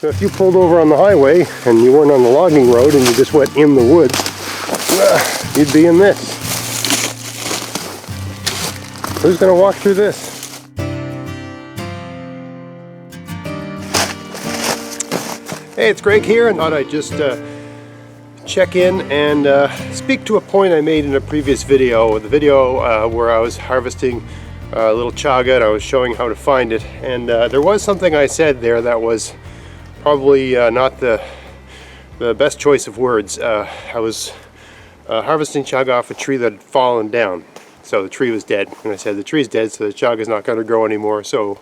if you pulled over on the highway and you weren't on the logging road and you just went in the woods, you'd be in this. Who's going to walk through this? Hey, it's Greg here, and thought I'd just check in and speak to a point I made in a previous video. The video where I was harvesting a little chaga and I was showing how to find it. And there was something I said there that was probably not the best choice of words. I was harvesting chaga off a tree that had fallen down. So the tree was dead. And I said the tree's dead, so the chaga is not going to grow anymore. So,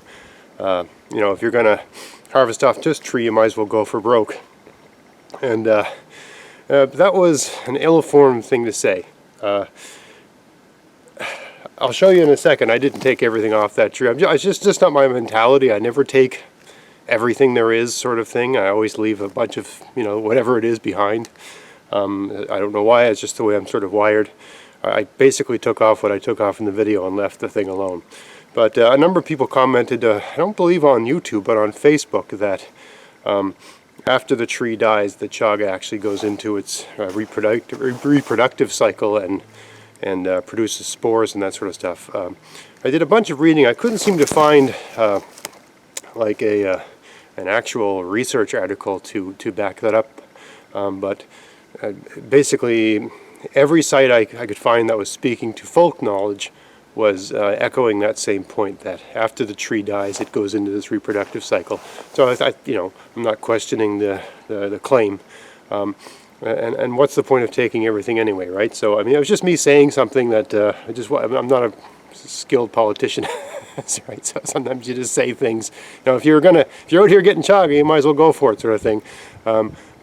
you know, if you're going to harvest off just tree, you might as well go for broke. And that was an ill-informed thing to say. I'll show you in a second. I didn't take everything off that tree. It's just not my mentality. I never take everything there is, sort of thing. I always leave a bunch of, you know, whatever it is behind. I don't know why. It's just the way I'm sort of wired. I basically took off what I took off in the video and left the thing alone. But a number of people commented, I don't believe on YouTube, but on Facebook, that after the tree dies, the chaga actually goes into its reproductive cycle and produces spores and that sort of stuff. I did a bunch of reading. I couldn't seem to find like an actual research article to back that up. But basically, every site I could find that was speaking to folk knowledge was echoing that same point, that after the tree dies, it goes into this reproductive cycle. So you know, I'm not questioning the claim. And what's the point of taking everything anyway, right? So I mean, it was just me saying something that I'm not a skilled politician, right? So sometimes you just say things. You know, if you're out here getting chaga, you might as well go for it, sort of thing.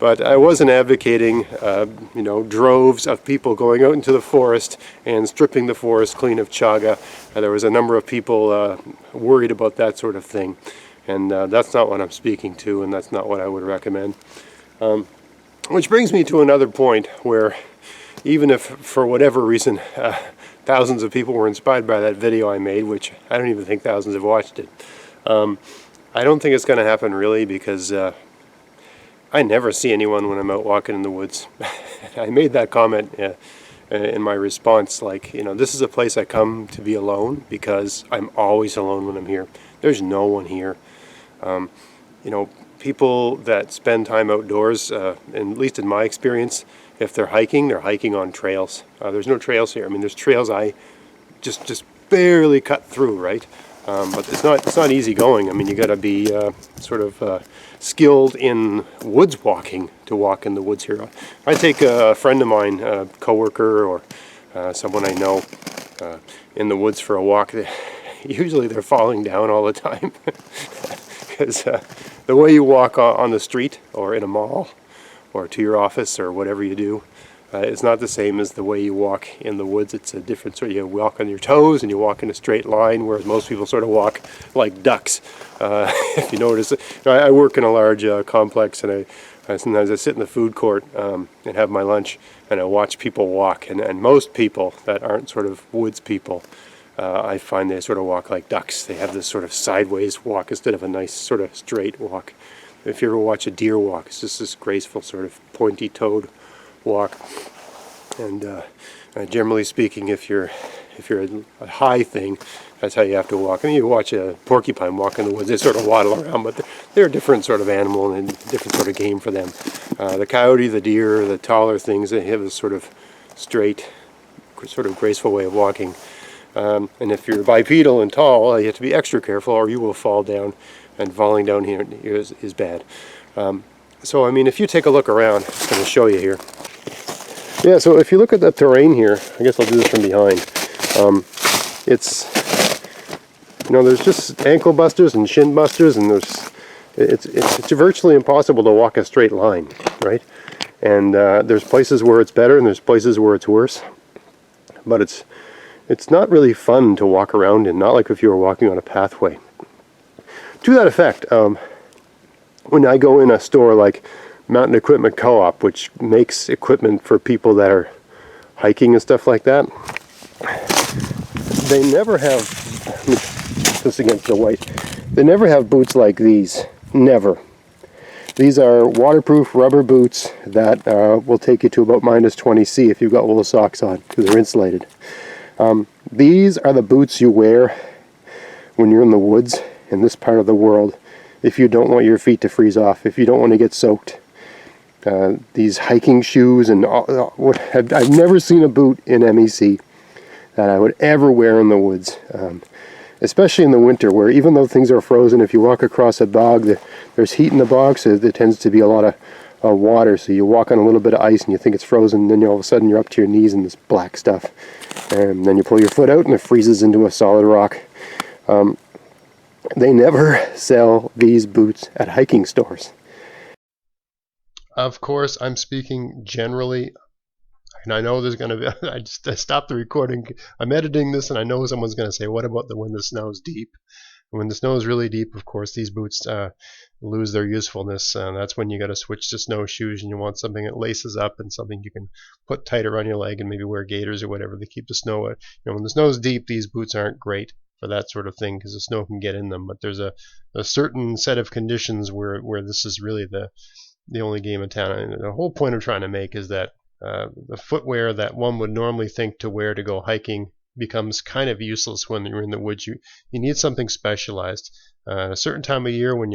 But I wasn't advocating, you know, droves of people going out into the forest and stripping the forest clean of chaga. There was a number of people worried about that sort of thing, and that's not what I'm speaking to, and that's not what I would recommend. Which brings me to another point where, even if for whatever reason thousands of people were inspired by that video I made, which I don't even think thousands have watched it, I don't think it's going to happen really, because I never see anyone when I'm out walking in the woods. I made that comment in my response, like, you know, this is a place I come to be alone because I'm always alone when I'm here. There's no one here. You know, people that spend time outdoors, and at least in my experience, if they're hiking on trails. There's no trails here. I mean, there's trails I just barely cut through, right? But it's not easy going. I mean, you got to be sort of skilled in woods walking to walk in the woods here. I take a friend of mine, a coworker, or someone I know, in the woods for a walk. Usually they're falling down all the time because the way you walk on the street or in a mall or to your office or whatever you do, it's not the same as the way you walk in the woods. It's a different sort of, you walk on your toes and you walk in a straight line, whereas most people sort of walk like ducks. If you notice, I work in a large complex, and sometimes I sit in the food court and have my lunch, and I watch people walk, and most people that aren't sort of woods people, I find they sort of walk like ducks. They have this sort of sideways walk instead of a nice sort of straight walk. If you ever watch a deer walk, it's just this graceful sort of pointy-toed walk. And generally speaking, if you're a high thing, that's how you have to walk. I mean, you watch a porcupine walk in the woods, they sort of waddle around, but they're a different sort of animal and a different sort of game for them. The coyote, the deer, the taller things, they have this sort of straight, sort of graceful way of walking. And if you're bipedal and tall, you have to be extra careful, or you will fall down, and falling down here is bad. So, I mean, if you take a look around, I'm just going to show you here. Yeah, so if you look at the terrain here, I guess I'll do this from behind. It's, you know, there's just ankle busters and shin busters, and it's virtually impossible to walk a straight line, right? And there's places where it's better, and there's places where it's worse. But it's not really fun to walk around in, not like if you were walking on a pathway. To that effect, when I go in a store like Mountain Equipment Co-op, which makes equipment for people that are hiking and stuff like that, they never have, this against the white, they never have boots like these. Never. These are waterproof rubber boots that will take you to about -20°C if you've got wool socks on, because they're insulated. These are the boots you wear when you're in the woods in this part of the world if you don't want your feet to freeze off, if you don't want to get soaked. These hiking shoes, and I've never seen a boot in MEC that I would ever wear in the woods. Especially in the winter, where even though things are frozen, if you walk across a bog, there's heat in the bog, so there tends to be a lot of water. So you walk on a little bit of ice and you think it's frozen, and then all of a sudden you're up to your knees in this black stuff. And then you pull your foot out and it freezes into a solid rock. They never sell these boots at hiking stores. Of course, I'm speaking generally. And I know there's going to be, I stopped the recording. I'm editing this and I know someone's going to say, what about when the snow's deep? When the snow is really deep, of course, these boots lose their usefulness. That's when you got to switch to snowshoes, and you want something that laces up and something you can put tight around your leg, and maybe wear gaiters or whatever to keep the snow. When the snow's deep, these boots aren't great for that sort of thing because the snow can get in them. But there's a certain set of conditions where this is really the only game in town. And the whole point I'm trying to make is that the footwear that one would normally think to wear to go hiking becomes kind of useless when you're in the woods. You need something specialized. At a certain time of year when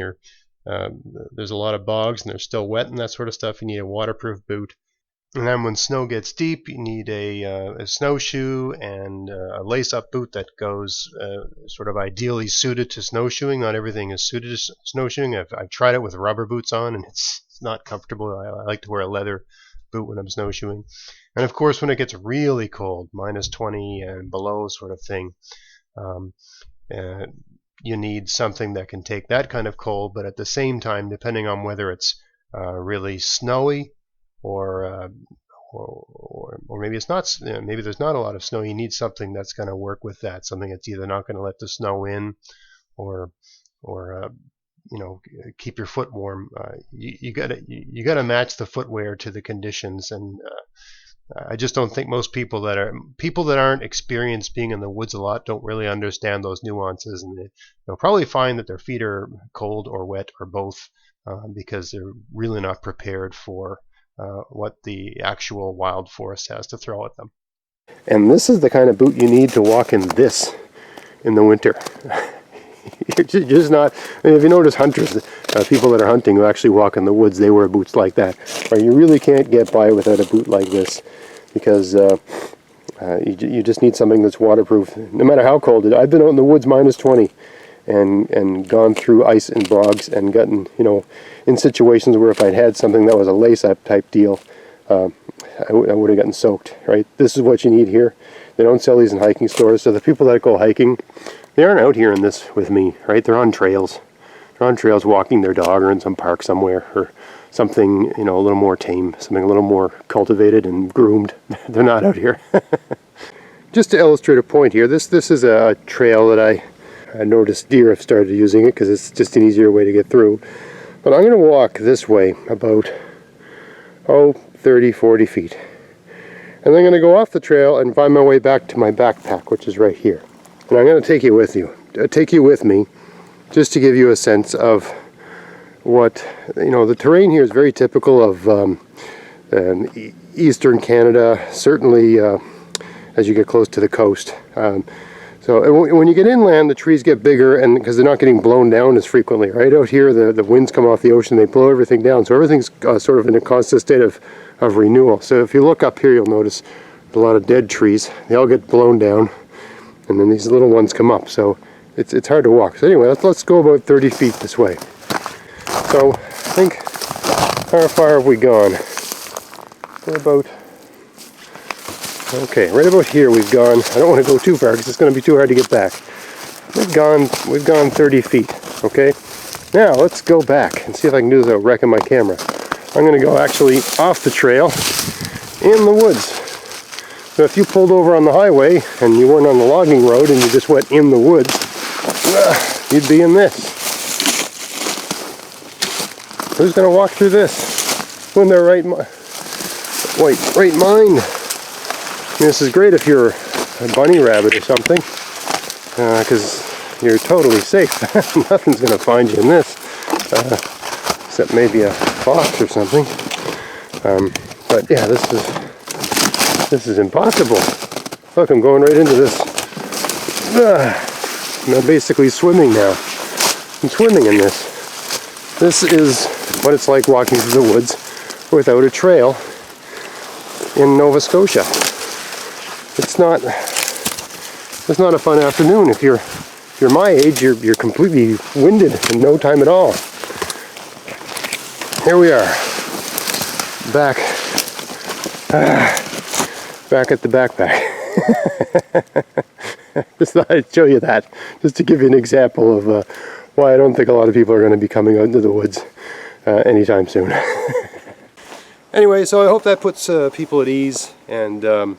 there's a lot of bogs and they're still wet and that sort of stuff, you need a waterproof boot. And then when snow gets deep, you need a snowshoe and a lace-up boot that goes sort of ideally suited to snowshoeing. Not everything is suited to snowshoeing. I've tried it with rubber boots on, and it's not comfortable. I like to wear a leather boot when I'm snowshoeing. And of course, when it gets really cold, -20 and below sort of thing, you need something that can take that kind of cold, but at the same time, depending on whether it's really snowy or maybe it's not, maybe there's not a lot of snow, you need something that's going to work with that, something that's either not going to let the snow in or keep your foot warm. You gotta match the footwear to the conditions, and I just don't think most people that aren't experienced being in the woods a lot don't really understand those nuances, and they'll probably find that their feet are cold or wet or both because they're really not prepared for what the actual wild forest has to throw at them. And this is the kind of boot you need to walk in the winter. You're just not. I mean, if you notice hunters, people that are hunting who actually walk in the woods, they wear boots like that. Or you really can't get by without a boot like this, because you just need something that's waterproof, no matter how cold it is. I've been out in the woods -20 and gone through ice and bogs and gotten, in situations where if I'd had something that was a lace-up type deal, I would have gotten soaked, right? This is what you need here. They don't sell these in hiking stores, so the people that go hiking, they aren't out here in this with me, right? They're on trails. They're on trails walking their dog, or in some park somewhere, or something, a little more tame, something a little more cultivated and groomed. They're not out here. Just to illustrate a point here, this is a trail that I noticed deer have started using it because it's just an easier way to get through. But I'm going to walk this way about, 30, 40 feet. And I'm going to go off the trail and find my way back to my backpack, which is right here. And I'm going to take you with me, just to give you a sense of what, the terrain here is very typical of eastern Canada, certainly as you get close to the coast. So when you get inland, the trees get bigger, and because they're not getting blown down as frequently. Right out here, the winds come off the ocean, they blow everything down, so everything's sort of in a constant state of renewal. So if you look up here, you'll notice a lot of dead trees. They all get blown down, and then these little ones come up, so it's hard to walk. So anyway, let's go about 30 feet this way. So I think, how far have we gone? We're about, okay, right about here we've gone. I don't want to go too far because it's going to be too hard to get back. We've gone 30 feet, okay? Now let's go back and see if I can do this without wrecking my camera. I'm going to go actually off the trail in the woods. So if you pulled over on the highway and you weren't on the logging road and you just went in the woods, you'd be in this. Who's going to walk through this when they're right mind? This is great if you're a bunny rabbit or something, because you're totally safe. Nothing's going to find you in this. except maybe a fox or something. But yeah, this is impossible. Look, I'm going right into this. And I'm basically swimming now. I'm swimming in this. This is what it's like walking through the woods without a trail in Nova Scotia. It's not a fun afternoon. If you're my age, you're completely winded in no time at all. Here we are, back at the backpack. Just thought I'd show you that, just to give you an example of why I don't think a lot of people are going to be coming out into the woods anytime soon. Anyway, so I hope that puts people at ease and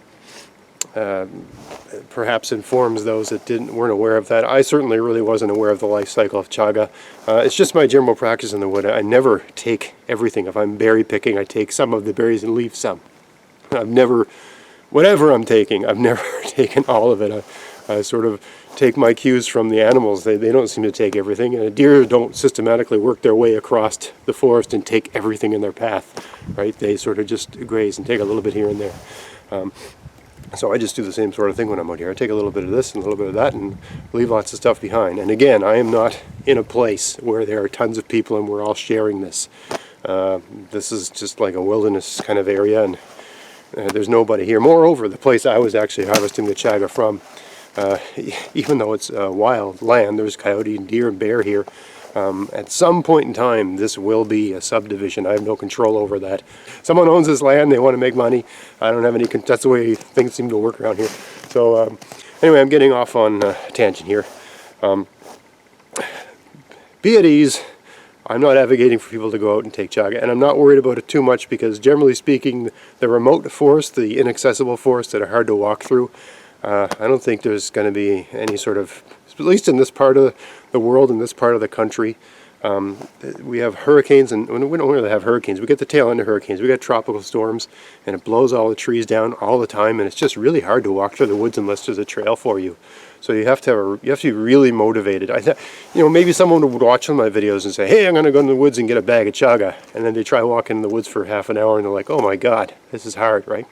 perhaps informs those that weren't aware of that. I certainly really wasn't aware of the life cycle of chaga. It's just my general practice in the wood. I never take everything. If I'm berry picking, I take some of the berries and leave some. I've never, whatever I'm taking, I've never taken all of it. I sort of take my cues from the animals. They don't seem to take everything. And deer don't systematically work their way across the forest and take everything in their path, right? They sort of just graze and take a little bit here and there. So I just do the same sort of thing when I'm out here. I take a little bit of this and a little bit of that and leave lots of stuff behind. And again, I am not in a place where there are tons of people and we're all sharing this. This is just like a wilderness kind of area, and there's nobody here. Moreover, the place I was actually harvesting the chaga from, even though it's wild land, there's coyote and deer and bear here. At some point in time, this will be a subdivision. I have no control over that. Someone owns this land, they want to make money. I don't have any, that's the way things seem to work around here. So anyway, I'm getting off on a tangent here. Be at ease. I'm not advocating for people to go out and take chaga, and I'm not worried about it too much because generally speaking, the remote forests, the inaccessible forests that are hard to walk through, I don't think there's going to be any sort of, at least in this part of the world, in this part of the country, we have hurricanes, and we don't really have hurricanes. We get the tail end of hurricanes. We get tropical storms, and it blows all the trees down all the time, and it's just really hard to walk through the woods unless there's a trail for you. So you have to be really motivated. Maybe someone would watch one of my videos and say, "Hey, I'm going to go in the woods and get a bag of chaga," and then they try walking in the woods for half an hour, and they're like, "Oh my God, this is hard," right?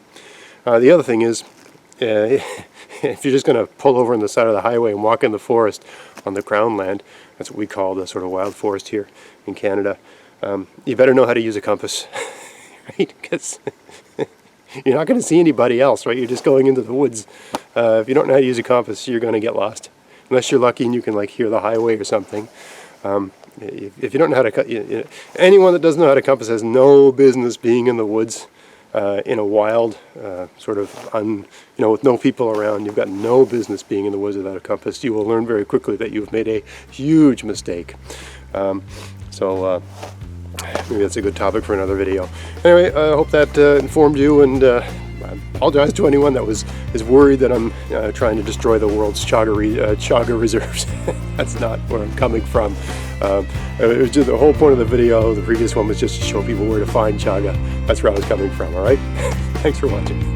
The other thing is, if you're just going to pull over on the side of the highway and walk in the forest on the crown land, that's what we call the sort of wild forest here in Canada, you better know how to use a compass, right? Because you're not going to see anybody else, right? You're just going into the woods. If you don't know how to use a compass, you're going to get lost. Unless you're lucky and you can like hear the highway or something. If you don't know how to, anyone that doesn't know how to compass has no business being in the woods. In a wild, sort of, with no people around. You've got no business being in the woods without a compass. You will learn very quickly that you've made a huge mistake. So maybe that's a good topic for another video. Anyway, I hope that informed you, and I apologize to anyone that is worried that I'm trying to destroy the world's chaga reserves. That's not where I'm coming from. It was just the whole point of the video, the previous one, was just to show people where to find chaga. That's where I was coming from, alright? Thanks for watching.